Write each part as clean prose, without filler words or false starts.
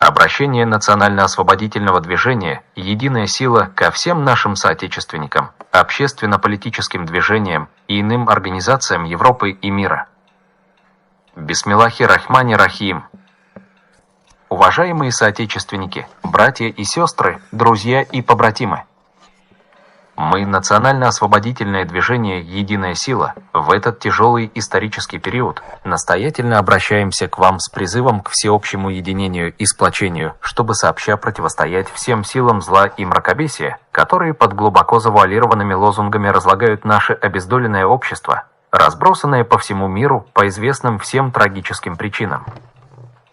Обращение национально-освободительного движения «Единая сила» ко всем нашим соотечественникам, общественно-политическим движениям и иным организациям Европы и мира. Бисмиллахи рахмани рахим. Уважаемые соотечественники, братья и сестры, друзья и побратимы! Мы, национально-освободительное движение «Единая сила», в этот тяжелый исторический период настоятельно обращаемся к вам с призывом к всеобщему единению и сплочению, чтобы сообща противостоять всем силам зла и мракобесия, которые под глубоко завуалированными лозунгами разлагают наше обездоленное общество, разбросанное по всему миру по известным всем трагическим причинам.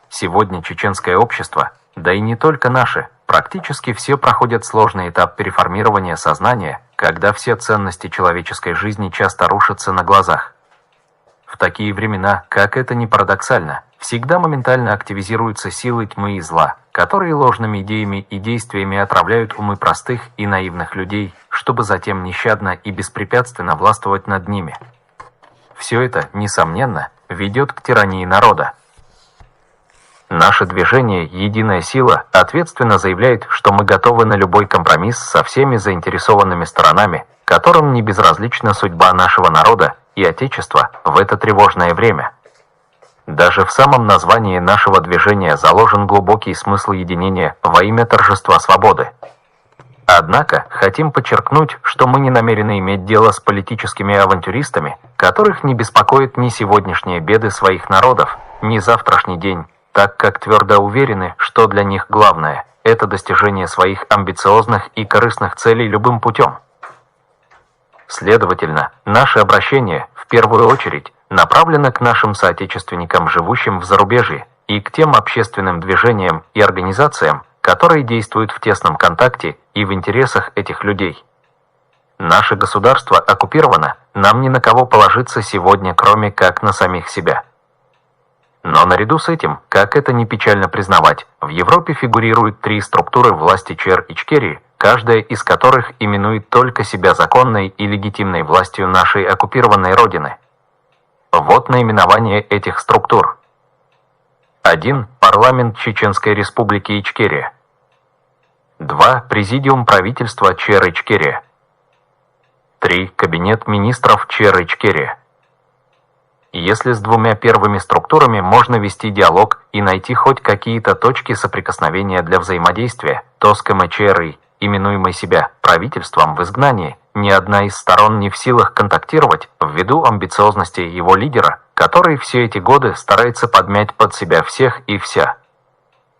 Сегодня чеченское общество, да и не только наше, практически все проходят сложный этап переформирования сознания, когда все ценности человеческой жизни часто рушатся на глазах. В такие времена, как это ни парадоксально, всегда моментально активизируются силы тьмы и зла, которые ложными идеями и действиями отравляют умы простых и наивных людей, чтобы затем нещадно и беспрепятственно властвовать над ними. Все это, несомненно, ведет к тирании народа. Наше движение «Единая сила» ответственно заявляет, что мы готовы на любой компромисс со всеми заинтересованными сторонами, которым не безразлична судьба нашего народа и Отечества в это тревожное время. Даже в самом названии нашего движения заложен глубокий смысл единения во имя торжества свободы. Однако, хотим подчеркнуть, что мы не намерены иметь дело с политическими авантюристами, которых не беспокоят ни сегодняшние беды своих народов, ни завтрашний день, так как твердо уверены, что для них главное – это достижение своих амбициозных и корыстных целей любым путем. Следовательно, наше обращение, в первую очередь, направлено к нашим соотечественникам, живущим в зарубежье, и к тем общественным движениям и организациям, которые действуют в тесном контакте и в интересах этих людей. Наше государство оккупировано, нам ни на кого положиться сегодня, кроме как на самих себя. Но наряду с этим, как это ни печально признавать, в Европе фигурируют три структуры власти ЧР Ичкерии, каждая из которых именует только себя законной и легитимной властью нашей оккупированной родины. Вот наименование этих структур. 1. Парламент Чеченской Республики Ичкерия. 2. Президиум правительства ЧР Ичкерия. 3. Кабинет министров ЧР Ичкерия. Если с двумя первыми структурами можно вести диалог и найти хоть какие-то точки соприкосновения для взаимодействия, то с КМЧРИ, именуемой себя правительством в изгнании, ни одна из сторон не в силах контактировать ввиду амбициозности его лидера, который все эти годы старается подмять под себя всех и вся.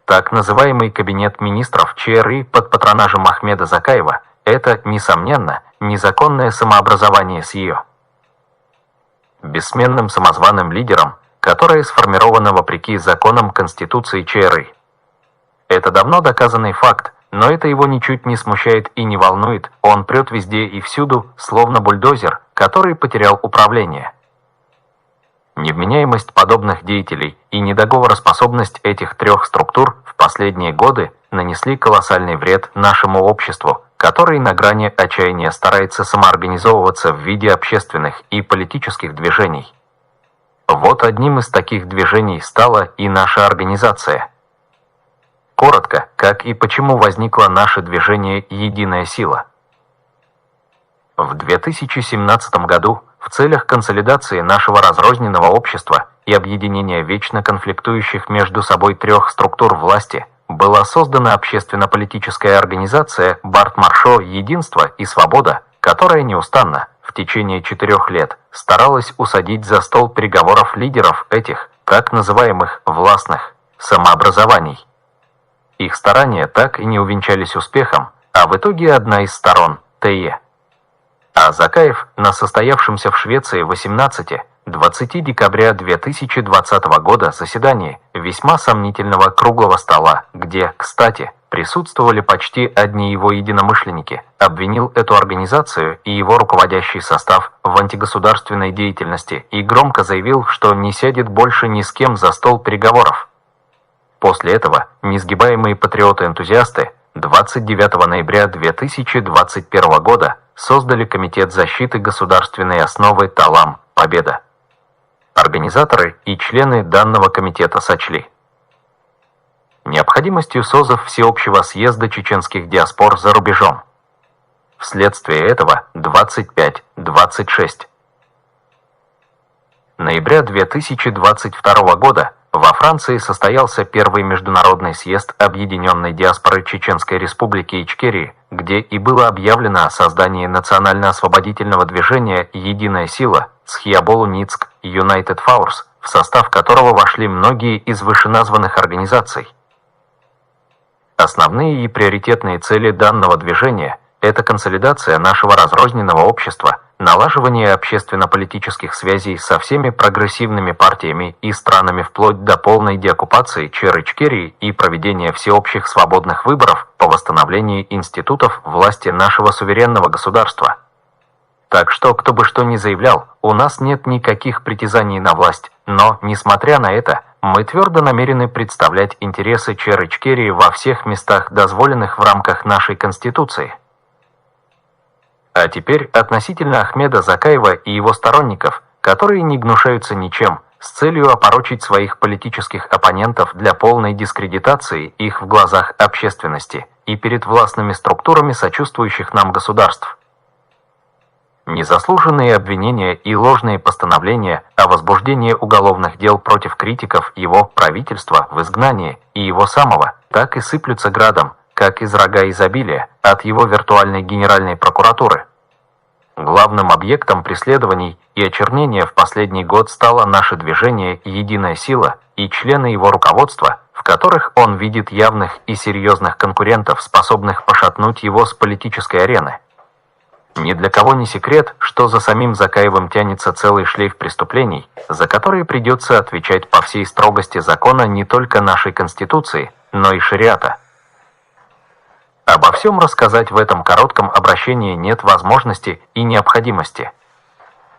Так называемый кабинет министров ЧРИ под патронажем Ахмеда Закаева – это, несомненно, незаконное самообразование с ее бессменным самозваным лидером, которое сформировано вопреки законам Конституции ЧРИ. Это давно доказанный факт, но это его ничуть не смущает и не волнует, он прет везде и всюду, словно бульдозер, который потерял управление. Невменяемость подобных деятелей и недоговороспособность этих трех структур в последние годы нанесли колоссальный вред нашему обществу, который на грани отчаяния старается самоорганизовываться в виде общественных и политических движений. Вот одним из таких движений стала и наша организация. Коротко, как и почему возникло наше движение «Единая сила». В 2017 году в целях консолидации нашего разрозненного общества и объединения вечно конфликтующих между собой трех структур власти была создана общественно-политическая организация Барт-Маршо «Единство и свобода», которая неустанно, в течение 4 лет, старалась усадить за стол переговоров лидеров этих, так называемых властных, самообразований. Их старания так и не увенчались успехом, а в итоге одна из сторон, ТЕ. А Закаев на состоявшемся в Швеции 18-20 декабря 2020 года заседании весьма сомнительного круглого стола, где, кстати, присутствовали почти одни его единомышленники, обвинил эту организацию и его руководящий состав в антигосударственной деятельности и громко заявил, что не сядет больше ни с кем за стол переговоров. После этого несгибаемые патриоты-энтузиасты 29 ноября 2021 года создали Комитет защиты государственной основы «Талам. Победа». Организаторы и члены данного комитета сочли: необходимостью созыв Всеобщего съезда чеченских диаспор за рубежом. Вследствие этого 25-26 ноября 2022 года во Франции состоялся первый международный съезд Объединенной диаспоры Чеченской Республики Ичкерии, где и было объявлено о создании национально-освободительного движения «Единая сила» Схиаболу-Ницк United Force, в состав которого вошли многие из вышеназванных организаций. Основные и приоритетные цели данного движения – это консолидация нашего разрозненного общества, налаживание общественно-политических связей со всеми прогрессивными партиями и странами вплоть до полной деоккупации Ичкерии и проведение всеобщих свободных выборов по восстановлению институтов власти нашего суверенного государства. Так что, кто бы что ни заявлял, у нас нет никаких притязаний на власть, но, несмотря на это, мы твердо намерены представлять интересы Ичкерии во всех местах, дозволенных в рамках нашей Конституции. А теперь относительно Ахмеда Закаева и его сторонников, которые не гнушаются ничем, с целью опорочить своих политических оппонентов для полной дискредитации их в глазах общественности и перед властными структурами сочувствующих нам государств. Незаслуженные обвинения и ложные постановления о возбуждении уголовных дел против критиков его правительства в изгнании и его самого так и сыплются градом, как из рога изобилия, от его виртуальной генеральной прокуратуры. Главным объектом преследований и очернения в последний год стало наше движение «Единая сила» и члены его руководства, в которых он видит явных и серьезных конкурентов, способных пошатнуть его с политической арены. Ни для кого не секрет, что за самим Закаевым тянется целый шлейф преступлений, за которые придется отвечать по всей строгости закона не только нашей Конституции, но и шариата. Обо всем рассказать в этом коротком обращении нет возможности и необходимости.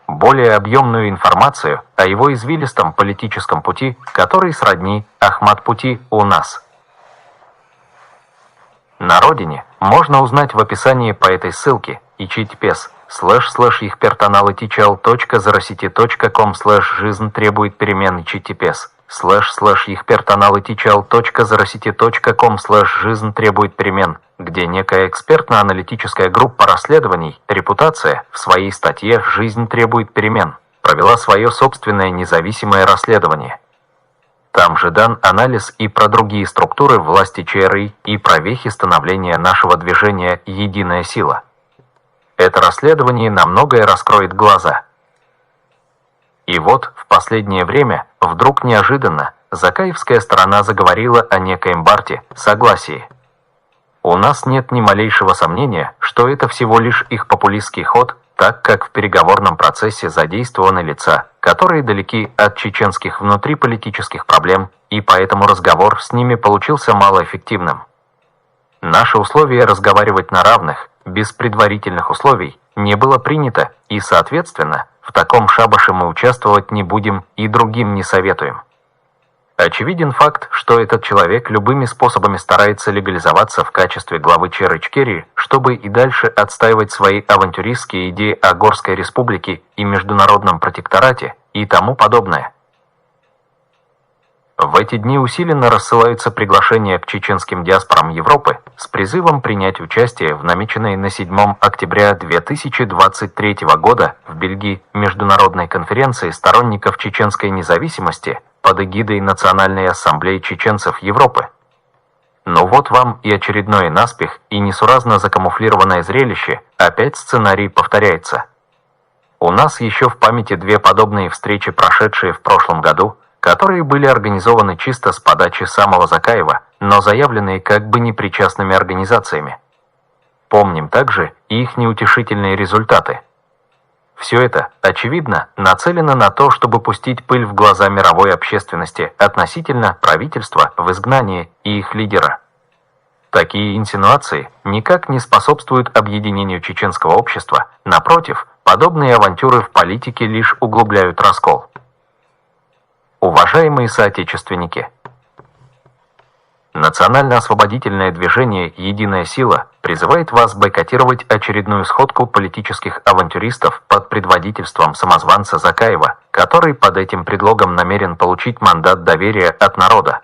Более объемную информацию о его извилистом политическом пути, который сродни Ахмад-пути у нас на родине, можно узнать в описании по этой ссылке https://ihpertanalytical.zarasity.com/жизнь требует перемен https://ihpertanalytical.zarasity.com/жизнь требует перемен, где некая экспертно-аналитическая группа расследований «Репутация» в своей статье «Жизнь требует перемен» провела свое собственное независимое расследование. Там же дан анализ и про другие структуры власти ЧРИ и про вехи становления нашего движения «Единая сила». Это расследование на многое раскроет глаза. И вот, в последнее время, вдруг неожиданно, закаевская сторона заговорила о некоем барте, согласии. У нас нет ни малейшего сомнения, что это всего лишь их популистский ход, так как в переговорном процессе задействованы лица, которые далеки от чеченских внутриполитических проблем, и поэтому разговор с ними получился малоэффективным. Наше условие разговаривать на равных, без предварительных условий, не было принято, и, соответственно, в таком шабаше мы участвовать не будем и другим не советуем. Очевиден факт, что этот человек любыми способами старается легализоваться в качестве главы Ичкерии, чтобы и дальше отстаивать свои авантюристские идеи о Горской республике и международном протекторате и тому подобное. В эти дни усиленно рассылаются приглашения к чеченским диаспорам Европы с призывом принять участие в намеченной на 7 октября 2023 года в Бельгии международной конференции сторонников чеченской независимости под эгидой Национальной ассамблеи чеченцев Европы. Но вот вам и очередной наспех и несуразно закамуфлированное зрелище, опять сценарий повторяется. У нас еще в памяти две подобные встречи, прошедшие в прошлом году, которые были организованы чисто с подачи самого Закаева, но заявленные как бы непричастными организациями. Помним также и их неутешительные результаты. Все это, очевидно, нацелено на то, чтобы пустить пыль в глаза мировой общественности относительно правительства в изгнании и их лидера. Такие инсинуации никак не способствуют объединению чеченского общества, напротив, подобные авантюры в политике лишь углубляют раскол. Уважаемые соотечественники, Национально-освободительное движение «Единая сила» призывает вас бойкотировать очередную сходку политических авантюристов под предводительством самозванца Закаева, который под этим предлогом намерен получить мандат доверия от народа.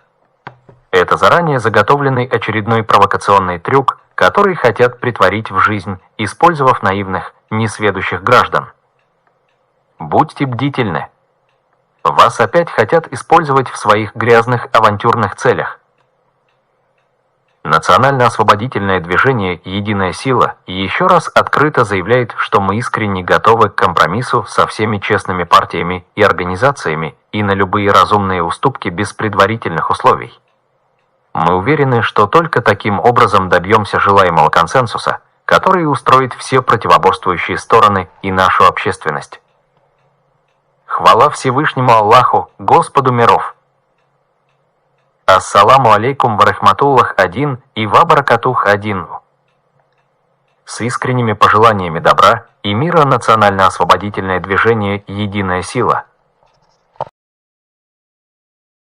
Это заранее заготовленный очередной провокационный трюк, который хотят претворить в жизнь, использовав наивных, несведущих граждан. Будьте бдительны. Вас опять хотят использовать в своих грязных авантюрных целях. Национально-освободительное движение «Единая сила» еще раз открыто заявляет, что мы искренне готовы к компромиссу со всеми честными партиями и организациями и на любые разумные уступки без предварительных условий. Мы уверены, что только таким образом добьемся желаемого консенсуса, который устроит все противоборствующие стороны и нашу общественность. Хвала Всевышнему Аллаху, Господу миров! Ассаламу алейкум варахматуллах один и вабаракатух один. С искренними пожеланиями добра и мира национально-освободительное движение «Единая сила».